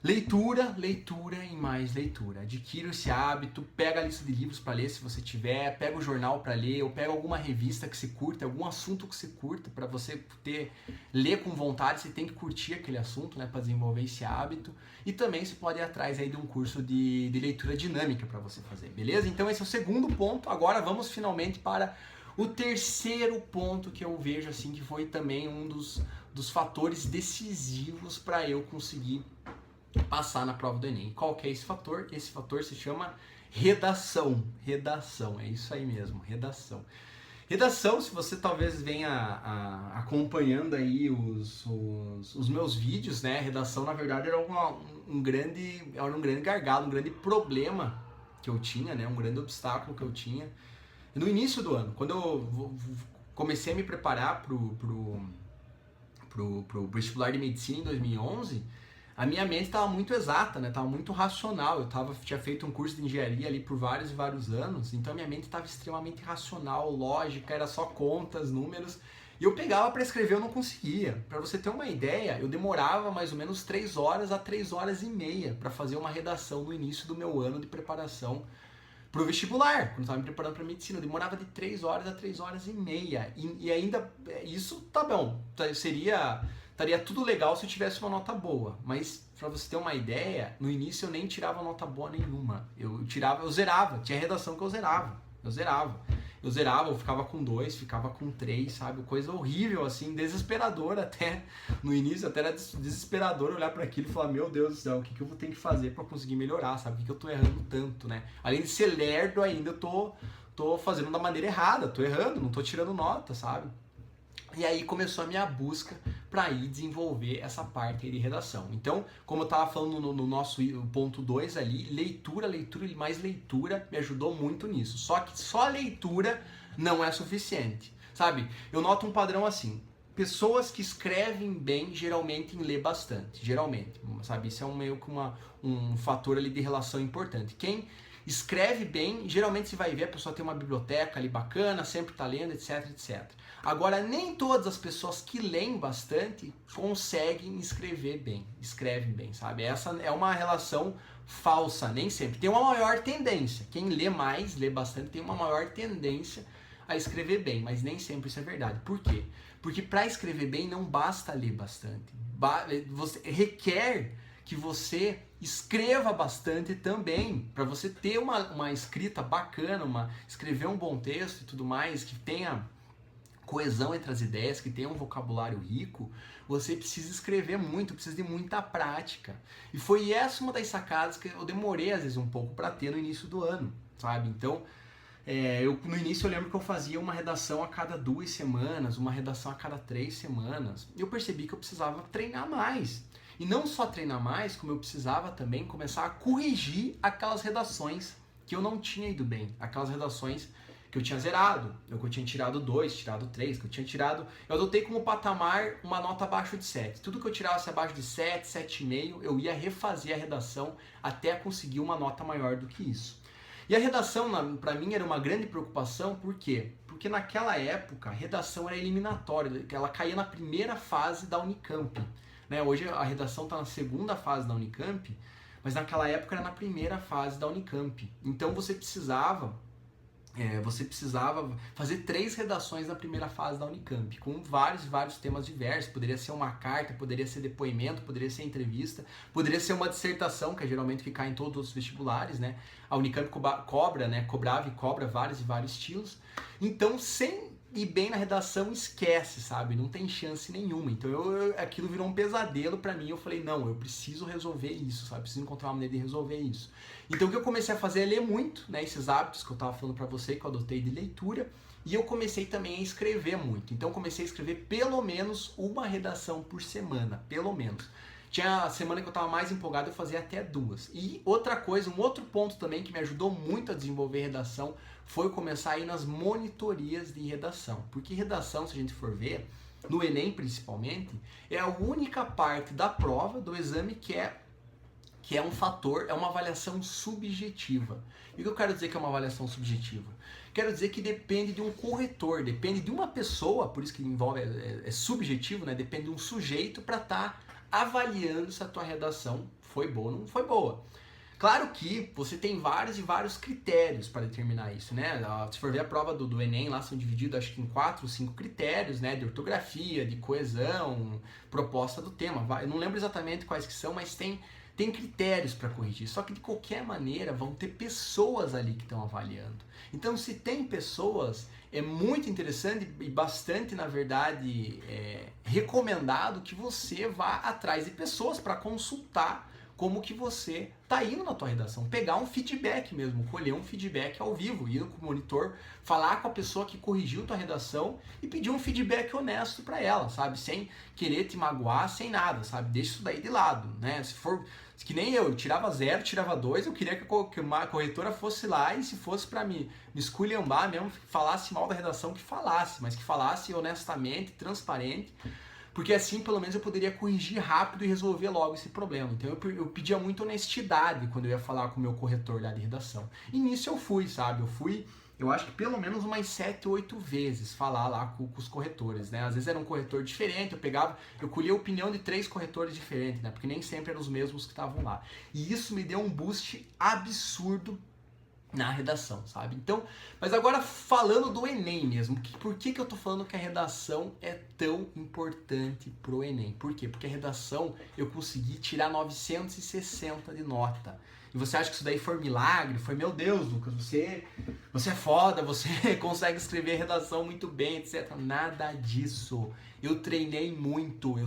leitura, leitura e mais leitura. Adquira esse hábito, pega a lista de livros para ler se você tiver, pega o jornal para ler, ou pega alguma revista que você curta, algum assunto que você curta, para você ler com vontade, você tem que curtir aquele assunto, né, para desenvolver esse hábito. E também você pode ir atrás aí de um curso de leitura dinâmica para você fazer, beleza? Então esse é o segundo ponto. Agora vamos finalmente para o terceiro ponto que eu vejo assim que foi também um dos fatores decisivos para eu conseguir passar na prova do Enem. Qual que é esse fator? Esse fator se chama redação. Redação, é isso aí mesmo, redação. Redação, se você talvez venha acompanhando aí os meus vídeos, né? Redação, na verdade, era um grande gargalo, um grande problema que eu tinha, né? Um grande obstáculo que eu tinha. No início do ano, quando eu comecei a me preparar pro vestibular de medicina em 2011, a minha mente estava muito exata, né? Estava muito racional. Eu tinha feito um curso de engenharia ali por vários e vários anos, então a minha mente estava extremamente racional, lógica, era só contas, números. E eu pegava para escrever, eu não conseguia. Para você ter uma ideia, eu demorava mais ou menos 3 horas a 3 horas e meia para fazer uma redação no início do meu ano de preparação para o vestibular, quando eu estava me preparando para medicina. Eu demorava de 3 horas a 3 horas e meia. E ainda, isso tá bom, estaria tudo legal se eu tivesse uma nota boa, mas pra você ter uma ideia, no início eu nem tirava nota boa nenhuma. Eu zerava, tinha redação que eu zerava, eu ficava com 2, ficava com 3, sabe? Coisa horrível, assim, desesperadora até. No início até era desesperador olhar para aquilo e falar, meu Deus do céu, o que eu vou ter que fazer para conseguir melhorar, sabe? O que eu tô errando tanto, né? Além de ser lerdo ainda, eu tô fazendo da maneira errada, tô errando, não tô tirando nota, sabe? E aí começou a minha busca para ir desenvolver essa parte aí de redação. Então, como eu estava falando no nosso ponto 2 ali, leitura e mais leitura me ajudou muito nisso. Só que só a leitura não é suficiente, sabe? Eu noto um padrão assim, pessoas que escrevem bem geralmente lê bastante, geralmente, sabe? Isso é meio que um fator ali de relação importante. Quem escreve bem, geralmente você vai ver, a pessoa tem uma biblioteca ali bacana, sempre está lendo, etc, etc. Agora, nem todas as pessoas que leem bastante conseguem escrevem bem, sabe? Essa é uma relação falsa, nem sempre. Tem uma maior tendência, quem lê mais, lê bastante, tem uma maior tendência a escrever bem, mas nem sempre isso é verdade. Por quê? Porque para escrever bem não basta ler bastante, você requer que você escreva bastante também, para você ter uma escrita bacana, escrever um bom texto e tudo mais, que tenha coesão entre as ideias, que tenha um vocabulário rico, você precisa escrever muito, precisa de muita prática. E foi essa uma das sacadas que eu demorei às vezes um pouco para ter no início do ano, sabe? Então, no início eu lembro que eu fazia uma redação a cada 2 semanas, uma redação a cada 3 semanas. E eu percebi que eu precisava treinar mais. E não só treinar mais, como eu precisava também começar a corrigir aquelas redações que eu não tinha ido bem. Aquelas redações que eu tinha zerado, que eu tinha tirado 2, tirado 3, que eu tinha tirado... Eu adotei como patamar uma nota abaixo de 7. Tudo que eu tirasse abaixo de 7, 7,5, eu ia refazer a redação até conseguir uma nota maior do que isso. E a redação, para mim, era uma grande preocupação, por quê? Porque naquela época, a redação era eliminatória, ela caía na primeira fase da Unicamp. Né? Hoje a redação está na segunda fase da Unicamp, mas naquela época era na primeira fase da Unicamp. Então você precisava fazer 3 redações na primeira fase da Unicamp, com vários temas diversos. Poderia ser uma carta, poderia ser depoimento, poderia ser entrevista, poderia ser uma dissertação, que é geralmente que cai em todos os vestibulares, né? A Unicamp cobrava e cobra vários estilos. Então, sem ir bem na redação, esquece, sabe? Não tem chance nenhuma. Então, aquilo virou um pesadelo pra mim. Eu falei, não, eu preciso resolver isso, sabe? Preciso encontrar uma maneira de resolver isso. Então, o que eu comecei a fazer é ler muito, né? Esses hábitos que eu tava falando pra você, que eu adotei de leitura. E eu comecei também a escrever muito. Então, comecei a escrever pelo menos uma redação por semana, pelo menos. Tinha a semana que eu estava mais empolgado, eu fazia até 2. E outra coisa, um outro ponto também que me ajudou muito a desenvolver redação foi começar a ir nas monitorias de redação. Porque redação, se a gente for ver, no Enem principalmente, é a única parte da prova, do exame, que é um fator, é uma avaliação subjetiva. E o que eu quero dizer que é uma avaliação subjetiva? Quero dizer que depende de um corretor, depende de uma pessoa, por isso que envolve, é subjetivo, né? Depende de um sujeito para estar avaliando se a tua redação foi boa ou não foi boa. Claro que você tem vários critérios para determinar isso, né? Se for ver a prova do Enem, lá são divididos acho que em 4 ou 5 critérios, né? De ortografia, de coesão, proposta do tema. Eu não lembro exatamente quais que são, mas tem critérios para corrigir. Só que de qualquer maneira vão ter pessoas ali que estão avaliando. Então, se tem pessoas, é muito interessante e bastante, na verdade, recomendado que você vá atrás de pessoas para consultar como que você está indo na tua redação. Pegar um feedback mesmo, colher um feedback ao vivo, ir com o monitor, falar com a pessoa que corrigiu tua redação e pedir um feedback honesto para ela, sabe? Sem querer te magoar, sem nada, sabe? Deixa isso daí de lado, né? Se for que nem eu tirava 0, tirava 2, eu queria que uma corretora fosse lá e se fosse para me esculhambar mesmo, falasse mal da redação, que falasse, mas que falasse honestamente, transparente, porque assim pelo menos eu poderia corrigir rápido e resolver logo esse problema. Então eu pedia muita honestidade quando eu ia falar com o meu corretor lá de redação. E nisso eu fui, sabe? Eu acho que pelo menos umas 7, 8 vezes falar lá com os corretores, né? Às vezes era um corretor diferente, eu colhia a opinião de 3 corretores diferentes, né? Porque nem sempre eram os mesmos que estavam lá. E isso me deu um boost absurdo na redação, sabe? Então, mas agora falando do Enem mesmo, por que eu tô falando que a redação é tão importante pro Enem? Por quê? Porque a redação eu consegui tirar 960 de nota. E você acha que isso daí foi milagre? Foi, meu Deus, Lucas, você é foda, você consegue escrever redação muito bem, etc. Nada disso. Eu treinei muito.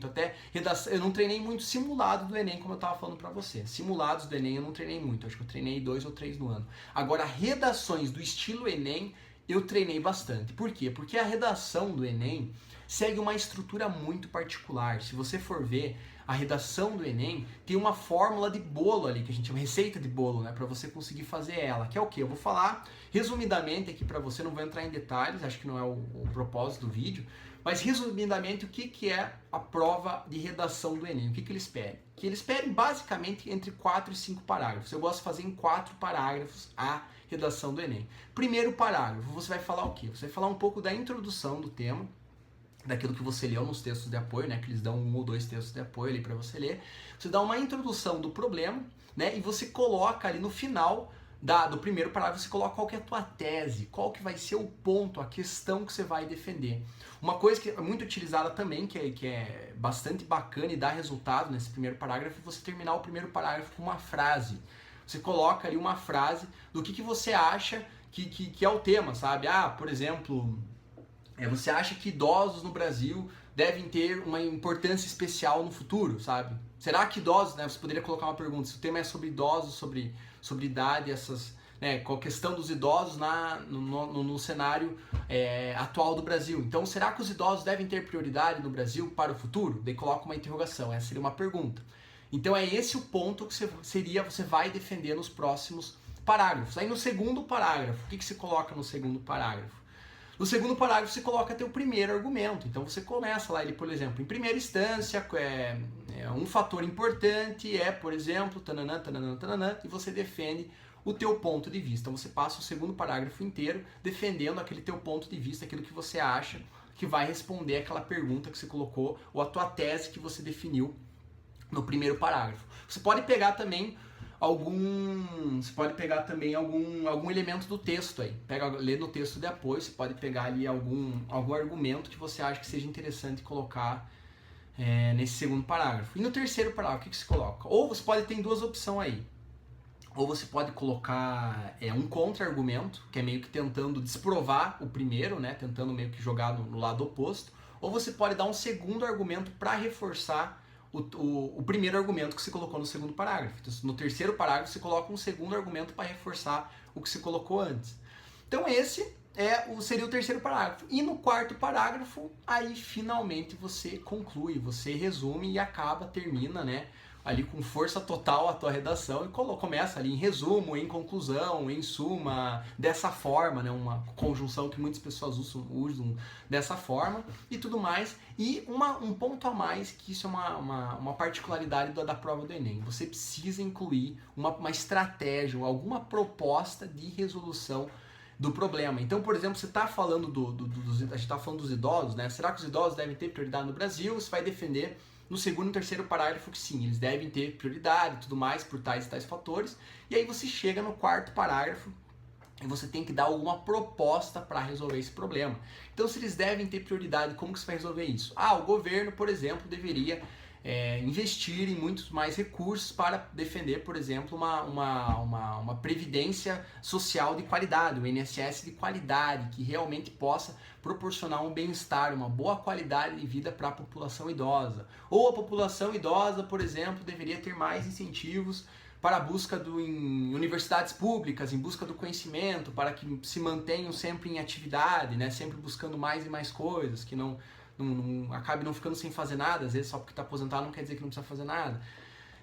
Até redação, eu não treinei muito simulado do Enem, como eu tava falando pra você. Simulados do Enem eu não treinei muito. Acho que eu treinei 2 ou 3 no ano. Agora, redações do estilo Enem, eu treinei bastante. Por quê? Porque a redação do Enem segue uma estrutura muito particular. Se você for ver, a redação do Enem tem uma fórmula de bolo ali, que a gente chama receita de bolo, né, para você conseguir fazer ela, que é o quê? Eu vou falar resumidamente aqui para você, não vou entrar em detalhes, acho que não é o propósito do vídeo, mas resumidamente o que é a prova de redação do Enem, o que eles pedem? Que eles pedem basicamente entre 4 e 5 parágrafos. Eu gosto de fazer em 4 parágrafos a redação do Enem. Primeiro parágrafo, você vai falar o quê? Você vai falar um pouco da introdução do tema, daquilo que você leu nos textos de apoio, né, que eles dão 1 ou 2 textos de apoio ali para você ler. Você dá uma introdução do problema, né, e você coloca ali no final do primeiro parágrafo, você coloca qual que é a tua tese, qual que vai ser o ponto, a questão que você vai defender. Uma coisa que é muito utilizada também, que é bastante bacana e dá resultado nesse primeiro parágrafo, é você terminar o primeiro parágrafo com uma frase. Você coloca ali uma frase do que você acha que é o tema, sabe? Ah, por exemplo, Você acha que idosos no Brasil devem ter uma importância especial no futuro, sabe? Será que idosos, né? Você poderia colocar uma pergunta, se o tema é sobre idosos, sobre idade, essas, né, com a questão dos idosos no cenário atual do Brasil. Então, será que os idosos devem ter prioridade no Brasil para o futuro? Daí coloca uma interrogação, essa seria uma pergunta. Então é esse o ponto que você vai defender nos próximos parágrafos. Aí no segundo parágrafo, o que você coloca no segundo parágrafo? No segundo parágrafo você coloca teu primeiro argumento. Então você começa lá, ele, por exemplo, em primeira instância, um fator importante por exemplo, tananã, tananã, tananã, e você defende o teu ponto de vista. Então você passa o segundo parágrafo inteiro defendendo aquele teu ponto de vista, aquilo que você acha que vai responder aquela pergunta que você colocou, ou a tua tese que você definiu no primeiro parágrafo. Você pode pegar também algum elemento do texto aí. Lê no texto de apoio, você pode pegar ali algum argumento que você acha que seja interessante colocar nesse segundo parágrafo. E no terceiro parágrafo, o que você coloca? Ou você pode ter duas opções aí. Ou você pode colocar um contra-argumento, que é meio que tentando desprovar o primeiro, né? Tentando meio que jogar no lado oposto. Ou você pode dar um segundo argumento para reforçar o primeiro argumento que você colocou no segundo parágrafo. Então, no terceiro parágrafo, você coloca um segundo argumento para reforçar o que você colocou antes. Então, esse seria o terceiro parágrafo. E no quarto parágrafo, aí finalmente você conclui, você resume e termina, né? Ali com força total a tua redação e começa ali em resumo, em conclusão, em suma, dessa forma, né? Uma conjunção que muitas pessoas usam dessa forma e tudo mais. E um ponto a mais, que isso é uma particularidade da prova do Enem. Você precisa incluir uma estratégia, alguma proposta de resolução do problema. Então, por exemplo, você está falando a gente está falando dos idosos, né? Será que os idosos devem ter prioridade no Brasil? Você vai defender no segundo e terceiro parágrafo que sim, eles devem ter prioridade e tudo mais por tais e tais fatores. E aí você chega no quarto parágrafo e você tem que dar alguma proposta para resolver esse problema. Então, se eles devem ter prioridade, como que você vai resolver isso? O governo, por exemplo, deveria investir em muitos mais recursos para defender, por exemplo, uma previdência social de qualidade, um INSS de qualidade, que realmente possa proporcionar um bem-estar, uma boa qualidade de vida para a população idosa. Ou a população idosa, por exemplo, deveria ter mais incentivos para a busca em universidades públicas, em busca do conhecimento, para que se mantenham sempre em atividade, né? Sempre buscando mais e mais coisas, que não acabe não ficando sem fazer nada, às vezes só porque está aposentado não quer dizer que não precisa fazer nada.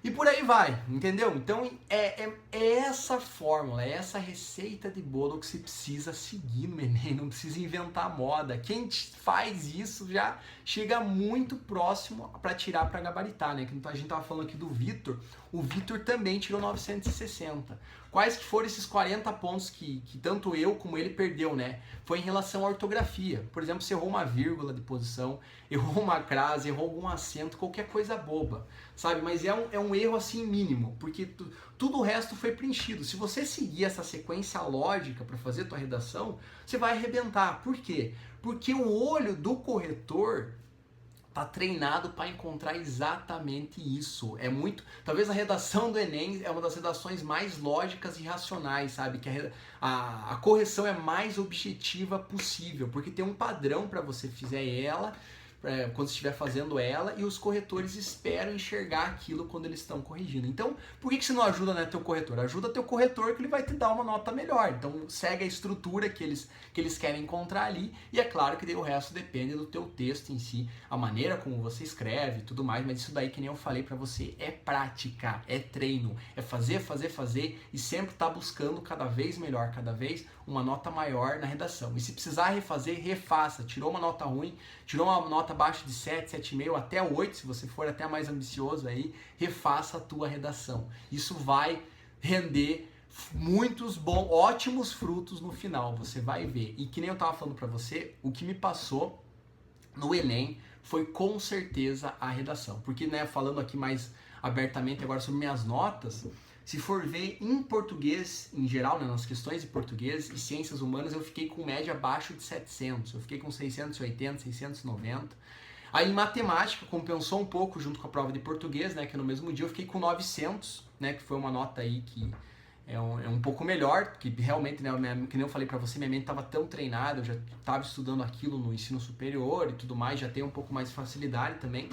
E por aí vai, entendeu? Então é essa fórmula, é essa receita de bolo que você precisa seguir no Enem, não precisa inventar moda. Quem faz isso já chega muito próximo para tirar para gabaritar, né? A gente tava falando aqui do Vitor, o Vitor também tirou 960. Quais que foram esses 40 pontos que tanto eu como ele perdeu, né? Foi em relação à ortografia. Por exemplo, você errou uma vírgula de posição, errou uma crase, errou algum acento, qualquer coisa boba, sabe? Mas é um erro assim mínimo, porque tudo o resto foi preenchido. Se você seguir essa sequência lógica para fazer a tua redação, você vai arrebentar. Por quê? Porque o olho do corretor tá treinado para encontrar exatamente isso. Talvez a redação do Enem é uma das redações mais lógicas e racionais, sabe? Que a correção é mais objetiva possível, porque tem um padrão para você fizer ela, quando estiver fazendo ela, e os corretores esperam enxergar aquilo quando eles estão corrigindo. Então, por que você não ajuda, né, teu corretor? Ajuda teu corretor que ele vai te dar uma nota melhor. Então, segue a estrutura que eles querem encontrar ali, e é claro que daí o resto depende do teu texto em si, a maneira como você escreve e tudo mais, mas isso daí, que nem eu falei pra você, é prática, é treino, é fazer, e sempre estar buscando cada vez melhor, cada vez uma nota maior na redação. E se precisar refazer, refaça. Tirou uma nota ruim, tirou uma nota abaixo de 7, 7,5 até 8, se você for até mais ambicioso aí, refaça a tua redação. Isso vai render ótimos frutos no final, você vai ver. E que nem eu tava falando pra você, o que me passou no Enem foi com certeza a redação. Porque, né, falando aqui mais abertamente agora sobre minhas notas, se for ver em português, em geral, né, nas questões de português e ciências humanas, eu fiquei com média abaixo de 700, eu fiquei com 680, 690. Aí em matemática compensou um pouco junto com a prova de português, né, que no mesmo dia eu fiquei com 900, né, que foi uma nota aí que é um pouco melhor, porque realmente, né, que nem eu falei pra você, minha mente estava tão treinada, eu já estava estudando aquilo no ensino superior e tudo mais, já tenho um pouco mais de facilidade também,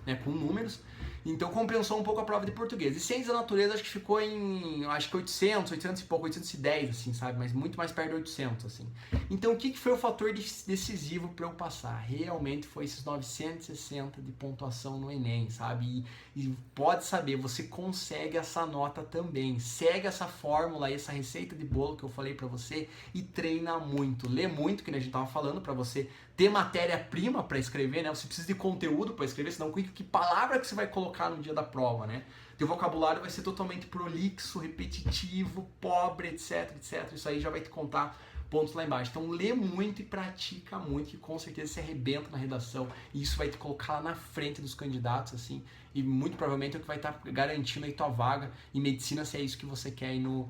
né, com números. Então compensou um pouco a prova de português. E ciências da natureza acho que ficou em, acho que 800 e pouco, 810, assim, sabe? Mas muito mais perto de 800, assim. Então o que foi o fator decisivo para eu passar? Realmente foi esses 960 de pontuação no Enem, sabe? E pode saber, você consegue essa nota também. Segue essa fórmula aí, essa receita de bolo que eu falei para você e treina muito. Lê muito, que a gente tava falando, para você ter matéria-prima para escrever, né? Você precisa de conteúdo para escrever, senão que palavra que você vai colocar no dia da prova, né? Teu vocabulário vai ser totalmente prolixo, repetitivo, pobre, etc, etc. Isso aí já vai te contar pontos lá embaixo. Então lê muito e pratica muito, que com certeza você arrebenta na redação e isso vai te colocar lá na frente dos candidatos, assim, e muito provavelmente é o que vai estar garantindo aí tua vaga em medicina, se é isso que você quer aí no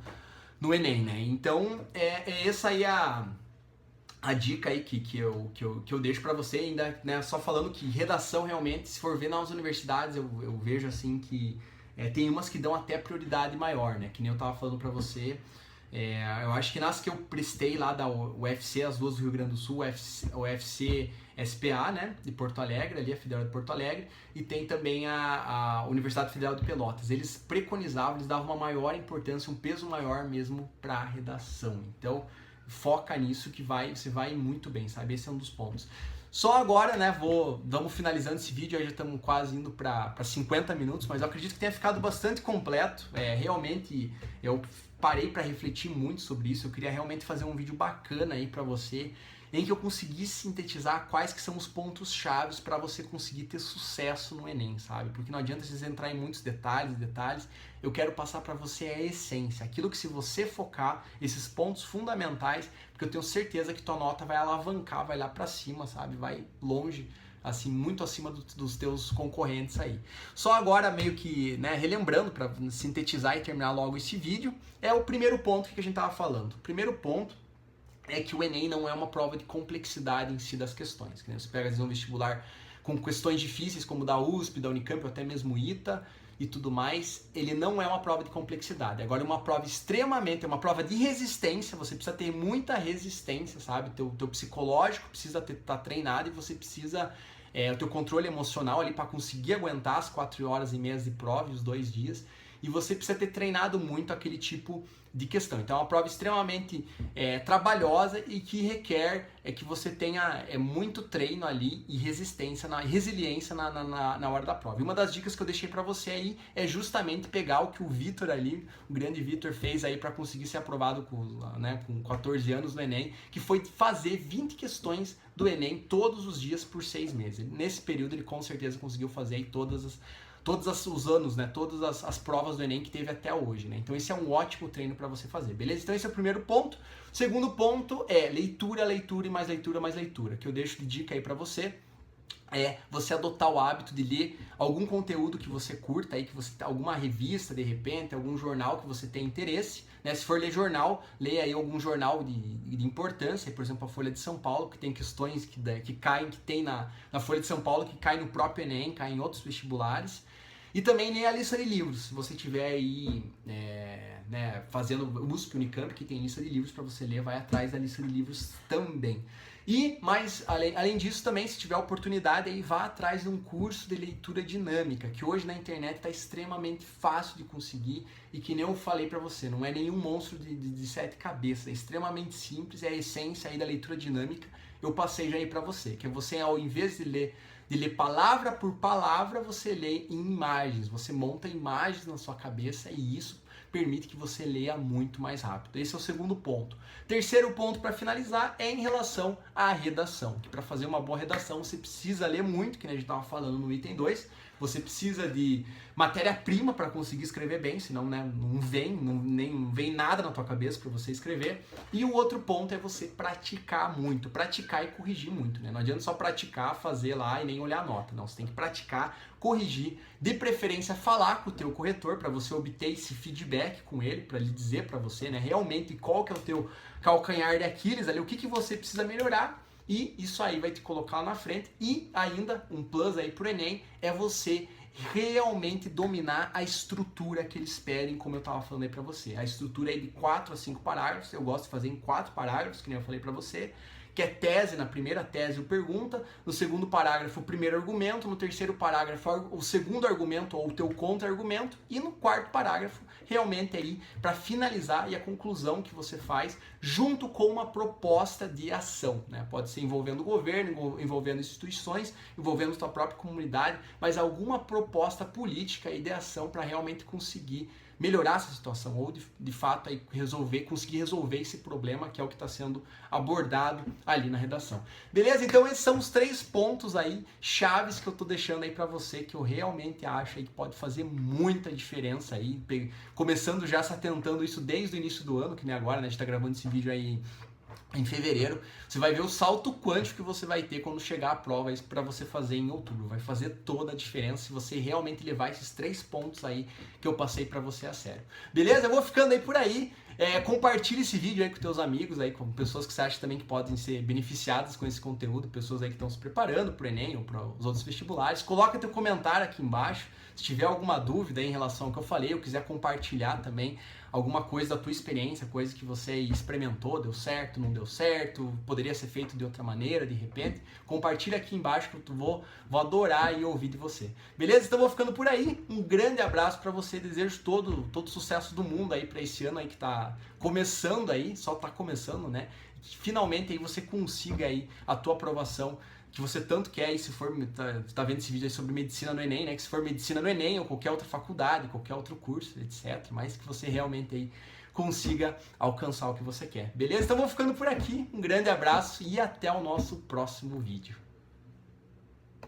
Enem, né? Então é essa aí a dica aí que eu deixo pra você, ainda, né, só falando que redação realmente, se for ver nas universidades, eu vejo assim que tem umas que dão até prioridade maior, né, que nem eu tava falando pra você, eu acho que nas que eu prestei lá da UFC, as duas do Rio Grande do Sul, o UFC SPA, né, de Porto Alegre, ali a Federal de Porto Alegre, e tem também a Universidade Federal de Pelotas, eles preconizavam, eles davam uma maior importância, um peso maior mesmo pra redação, então foca nisso que você vai muito bem, sabe? Esse é um dos pontos. Só agora, né, vamos finalizando esse vídeo, aí já estamos quase indo para 50 minutos, mas eu acredito que tenha ficado bastante completo. Realmente, eu parei para refletir muito sobre isso, eu queria realmente fazer um vídeo bacana aí para você, em que eu conseguisse sintetizar quais que são os pontos chaves para você conseguir ter sucesso no Enem, sabe? Porque não adianta vocês entrar em muitos detalhes, eu quero passar para você a essência, aquilo que se você focar, esses pontos fundamentais, porque eu tenho certeza que tua nota vai alavancar, vai lá para cima, sabe? Vai longe, assim, muito acima dos teus concorrentes aí. Só agora, meio que, né, relembrando, para sintetizar e terminar logo esse vídeo, é o primeiro ponto que a gente tava falando. O primeiro ponto é que o Enem não é uma prova de complexidade em si das questões. Você pega, às vezes, um vestibular com questões difíceis, como da USP, da Unicamp, ou até mesmo ITA e tudo mais, ele não é uma prova de complexidade. Agora, é uma prova extremamente, é uma prova de resistência, você precisa ter muita resistência, sabe? Teu psicológico precisa estar treinado e você precisa, o teu controle emocional ali para conseguir aguentar as 4 horas e meia de prova e os 2 dias. E você precisa ter treinado muito aquele tipo de questão. Então é uma prova extremamente trabalhosa e que requer que você tenha muito treino ali e resiliência na hora da prova. E uma das dicas que eu deixei para você aí é justamente pegar o que o Vitor ali, o grande Vitor, fez aí para conseguir ser aprovado com 14 anos no Enem, que foi fazer 20 questões do Enem todos os dias por 6 meses. Nesse período ele com certeza conseguiu fazer aí todos os anos, né? Todas as provas do Enem que teve até hoje, né? Então esse é um ótimo treino para você fazer, beleza? Então esse é o primeiro ponto. O segundo ponto é leitura, leitura e mais leitura, mais leitura, que eu deixo de dica aí para você. Você adotar o hábito de ler algum conteúdo que você curta aí, alguma revista de repente, algum jornal que você tem interesse, né? Se for ler jornal, leia aí algum jornal de importância, por exemplo a Folha de São Paulo, que tem questões que caem, que tem na Folha de São Paulo, que cai no próprio Enem, cai em outros vestibulares. E também leia a lista de livros, se você tiver aí fazendo USP, Unicamp, que tem lista de livros para você ler, vai atrás da lista de livros também. Mas além disso também, se tiver oportunidade, aí vá atrás de um curso de leitura dinâmica, que hoje na internet está extremamente fácil de conseguir e que nem eu falei para você, não é nenhum monstro de 7 cabeças, é extremamente simples, é a essência aí da leitura dinâmica, eu passei já aí para você, que é você, ao invés de ler palavra por palavra, você lê em imagens, você monta imagens na sua cabeça e isso permite que você leia muito mais rápido. Esse é o segundo ponto. Terceiro ponto para finalizar é em relação à redação, que para fazer uma boa redação você precisa ler muito, que a gente estava falando no item 2, você precisa de matéria-prima para conseguir escrever bem, senão, né, não vem nada na tua cabeça para você escrever. E o outro ponto é você praticar muito, praticar e corrigir muito, né? Não adianta só praticar, fazer lá e nem olhar a nota, não, você tem que praticar, corrigir, de preferência falar com o teu corretor para você obter esse feedback com ele, para ele dizer para você, né, realmente qual que é o teu calcanhar de Aquiles ali, o que você precisa melhorar. E isso aí vai te colocar lá na frente. E ainda, um plus aí pro Enem, é você realmente dominar a estrutura que eles pedem, como eu estava falando aí para você. A estrutura é de 4 a 5 parágrafos, eu gosto de fazer em 4 parágrafos, que nem eu falei para você, que é tese, na primeira tese o pergunta, no segundo parágrafo o primeiro argumento, no terceiro parágrafo o segundo argumento ou o teu contra-argumento, e no quarto parágrafo realmente aí para finalizar e a conclusão que você faz junto com uma proposta de ação, né? Pode ser envolvendo o governo, envolvendo instituições, envolvendo tua própria comunidade, mas alguma proposta política e de ação para realmente conseguir melhorar essa situação ou de fato aí conseguir resolver esse problema que é o que está sendo abordado ali na redação. Beleza? Então esses são os 3 pontos aí chaves que eu estou deixando aí para você, que eu realmente acho aí que pode fazer muita diferença aí, começando já se atentando isso desde o início do ano, que nem agora, né? A gente está gravando esse vídeo aí em fevereiro, você vai ver o salto quântico que você vai ter quando chegar a prova para você fazer em outubro. Vai fazer toda a diferença se você realmente levar esses 3 pontos aí que eu passei para você a sério. Beleza? Eu vou ficando aí por aí. Compartilhe esse vídeo aí com teus amigos, aí, com pessoas que você acha também que podem ser beneficiadas com esse conteúdo, pessoas aí que estão se preparando para o Enem ou para os outros vestibulares. Coloca teu comentário aqui embaixo. Se tiver alguma dúvida aí em relação ao que eu falei, ou quiser compartilhar também alguma coisa da tua experiência, coisa que você experimentou, deu certo, não deu certo, poderia ser feito de outra maneira, de repente, compartilha aqui embaixo que eu vou adorar e ouvir de você. Beleza? Então vou ficando por aí. Um grande abraço para você, desejo todo sucesso do mundo aí para esse ano aí que tá começando aí, só tá começando, né? Que finalmente aí você consiga aí a tua aprovação que você tanto quer, e se for, tá vendo esse vídeo aí sobre medicina no Enem, né? Que se for medicina no Enem ou qualquer outra faculdade, qualquer outro curso, etc. Mas que você realmente aí consiga alcançar o que você quer. Beleza? Então vou ficando por aqui. Um grande abraço e até o nosso próximo vídeo.